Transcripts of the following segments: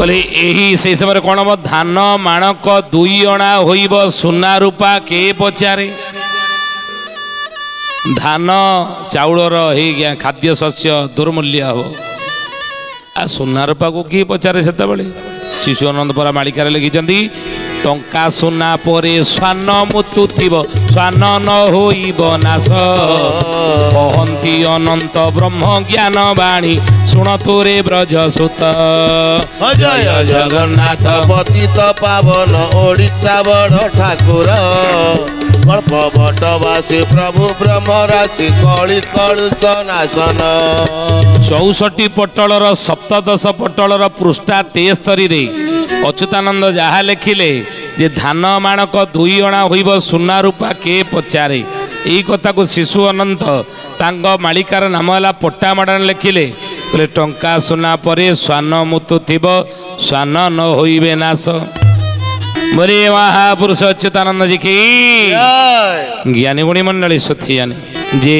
बोले यही से समय कौन हम धान माणक 2 अणा होइब सुना रूपा के पचारे धान चाउलर हो खाद्य शस्य दुर्मूल्य हम आ सुना रूपा को किए पचारे से शिशु आनंद परा मालिकार लिखिं टंका सुना परे स्वान मुतु थिब स्वान न होइब नाश कहंती अनंत ब्रह्म ज्ञान बाणी शुण तोरे ब्रज सुत जय जगन्नाथ पतित पावन ओडिशा बड़ ठाकुर कल्प भट्टवासी प्रभु ब्रह्म राशि कଳି कलुष नाशन 64 पटलर 17 पटलर पृष्ठा 73 रे अच्युतानंद जहा लिखिले जे धान माणक 2 अणा होइब सुना रूपा के पचारे यही कथा को शिशु अनंत तांग मालिकार नाम है पट्टा मडान लिखिले बोले टंका सुना परे स्वान मुतु थिब स्वान न होइबे नाश बोले महापुरुष अच्युतानंद जी की ज्ञानी गुणी मंडली सुथी जाने जे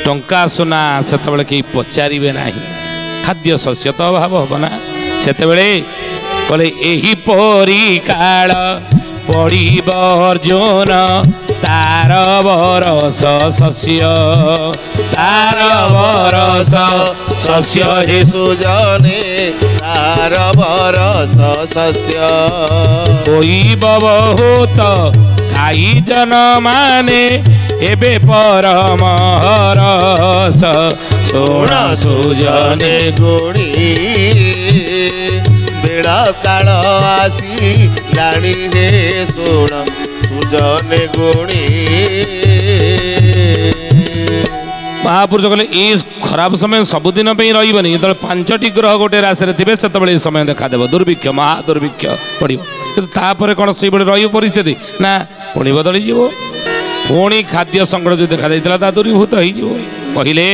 टंका सुना सेतबेले के पचारिबे नाही खाद्य शस्य तो अभाव होबना सेतबेले बोले एही परी काल पड़िब अर्जुन तार बरस शस्य तार बरस शस्य हे सुजने तार बरस शस्य होइब बहुत खाई जन माने एबे परम हरस शुण सुजने गुणी बेड़ा काल आसी लाणी हे शुण सुजने गुणी महापुरुष कहले ये खराब समय सबुदिन रही जो 5टी ग्रह गोटे राशि थे से समय देखादेव दुर्भिक्ष महादुर्भिक्ष पड़ो तापर कौन से रही परिस्थिति ना पुणी बदली जीव पुणी खाद्य संकट जो देखा ता दूरीभूत हो कहले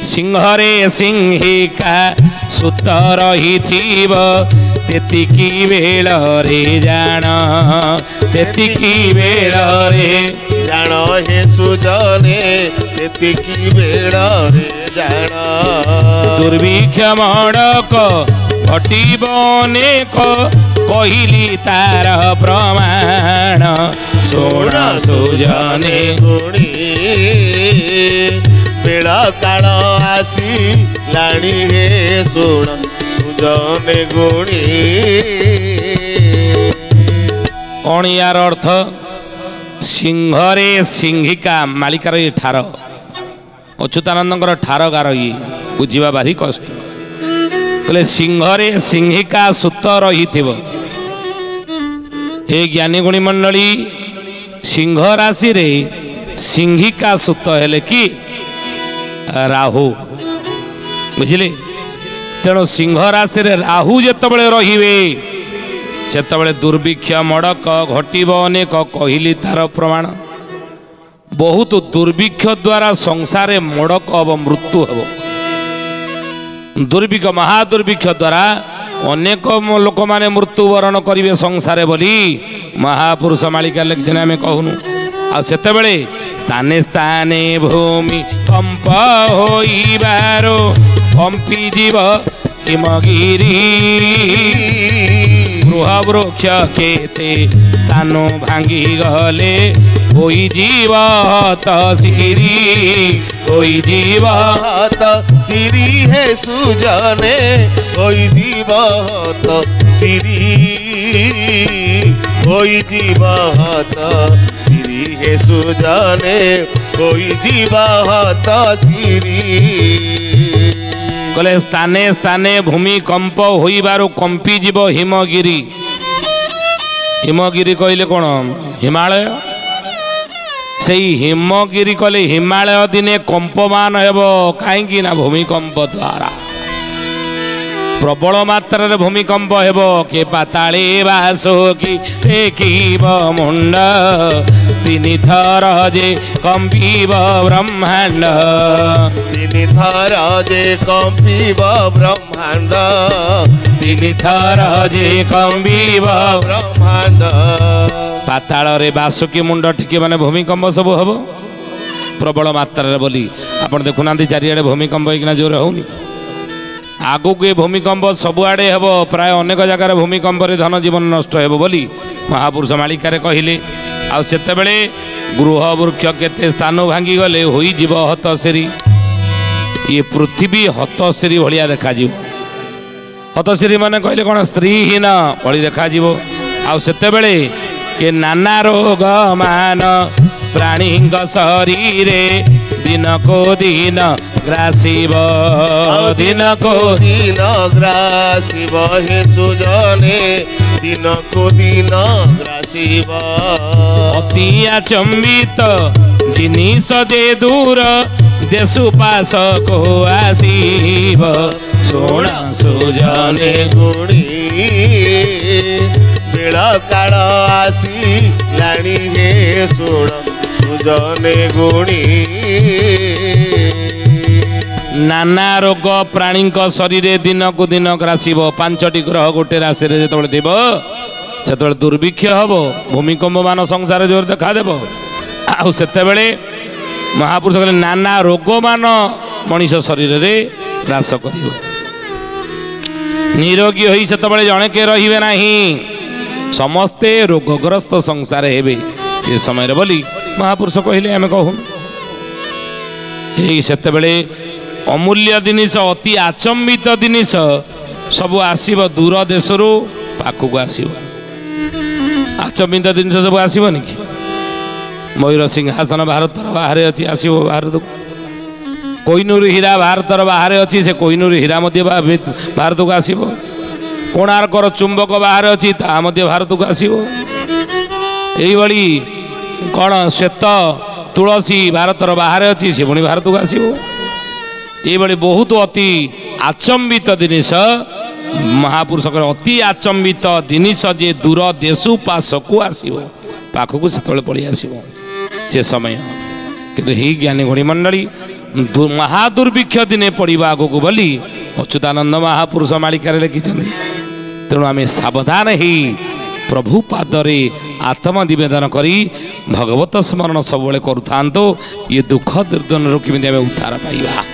सिंहरे सिंहिका सुत रही तेतिकी बेल रे जान तेतिकी बेल रे जान हे सुजने तेतिकी बेल रे जान दुर्भिक्ष मड़क घटिब अनेक कहली तार प्रमाण शुण सुजने गुणी बेल काल आसी लाणी हे शुण सुजने गुणी कौन यार अर्थ सिंहरे सिंहिका मालिकार ये ठार अच्युतानंद ठार गार ये बुझा भारी कष्ट बोले सिंहरे सिंहिका सुत रही हे ज्ञानी गुणी मंडली सिंह राशि रे सिंहिका सुत हेले कि राहु बुझिले तेणु सिंह राशि रे राहु जेतबेले रहिबे सेतबेले दुर्भिक्ष मड़क घटिब अनेक कहली तार प्रमाण बहुत दुर्भिक्ष द्वारा संसार मड़क हम मृत्यु हम दुर्भिक्ष महादुर्भिक्ष द्वारा अनेक लोक माने मृत्युवरण करेंगे संसार बोली महापुरुष मालिका लिखिन आम कहूनु आतेबले स्थाने स्थाने भूमि कंप होइबारो कंपी जीव हिमगिरी गृह वृक्ष केते स्थान भांगी गले होई जीवत सिरी होई जीवत सिरी हे सुजने होई जीवत सिरी होई जीवत सिरी हे सुजने होई जीवत सिरी कले स्थाने स्थाने भूमिकंप होइबारु कंपी जीव हिमगिरी हिमगिरी कहले कौन हिमालय से हिमगिरी कले हिमालय दिने कंपमान हेबो कहीं ना भूमिकंप द्वारा प्रबल मात्रा भूमिकंप हेबो के पाताले बासो की देखिब मुंड तीन थर जे कंपीब ब्रह्मांड तीन थर जे कंपीब ब्रह्मांड तीन थर जे कंपीब ब्रह्मांड पाताल रे बासुकी मुंड टिके माने भूमिकंप सब हम प्रबल मात्रा बोली आप देखुना चारिड़े भूमिकंप होना जोर होनी आगक ए भूमिकंप सबुआड़े हेब प्राय अनेक जगार भूमिकंप धन जीवन नष्ट हेब बोली महापुरुष मालिकार कहले। आतेबले गृह वृक्ष केते स्थान भांगी गले होई जीव हतसेरी ये पृथ्वी हतसेरी भलिया देखा हतसेरी माने कहले कौन स्त्रीहीन भली देखा आतेबले ये नाना रोग मान प्राणी शरीर दिन को दिन ग्रासीब दिन को दिन ग्रासीब हे सुजने दिन को दिन ग्रासीब अति अचंबित जिनिस जे दूर देशु पास को आसीब सोण सुजने गुणी बेला काल आसी लाणी हे सोण सुजने गुणी नाना रोग प्राणी शरीर दिन को दिन ग्रासीब 5टी ग्रह गोटे राशि जो देव से दुर्भिक्ष हम भूमिकंप मान संसार जोर देखा देव आतेबले महापुरुष कहले नाना रोग मान मनीष शरीर रे ग्रास कर निरोगी होई सेतबले जणे के रहिबे नाही समस्ते रोगग्रस्त संसार हेबे से समय बोली महापुरुष कहले आमे कहू सेतबले अमूल्य जिनिस अति आचंबित जिनिस सब आसीब दूर देशरू पाखक आसीब आचंबित जिनिस सब आसीबनी कि मयूर सिंहासन भारतर बाहर अच्छी आसीब भारत कोहिनूर हीरा भारतर बाहर अच्छी से कोहिनूर हीरा भारत को आसीब कोणार्कर चुंबक बाहर अच्छी ता भारत को आसीब यही कौन श्वेत तुलसी भारतर बाहर अच्छी से पुणी भारत को आसीब ये बहुत अति आचंबित जिनिस महापुरुष अति आचंबित जिनिस जे दूर देशु पाशक आसीब पाखक से पड़ी आसीब से समय किंतु ही ज्ञानी घोड़ी मंडली महादुर्भिक्ष दिने पड़ा आगक बोली अच्युतानंद महापुरुष मालिकार लिखिं तेणु आम सावधान ही प्रभु पादरे आत्म निवेदन करी भगवत स्मरण सब करूँ ये दुख दुर्दन किमी उद्धार पाइबा।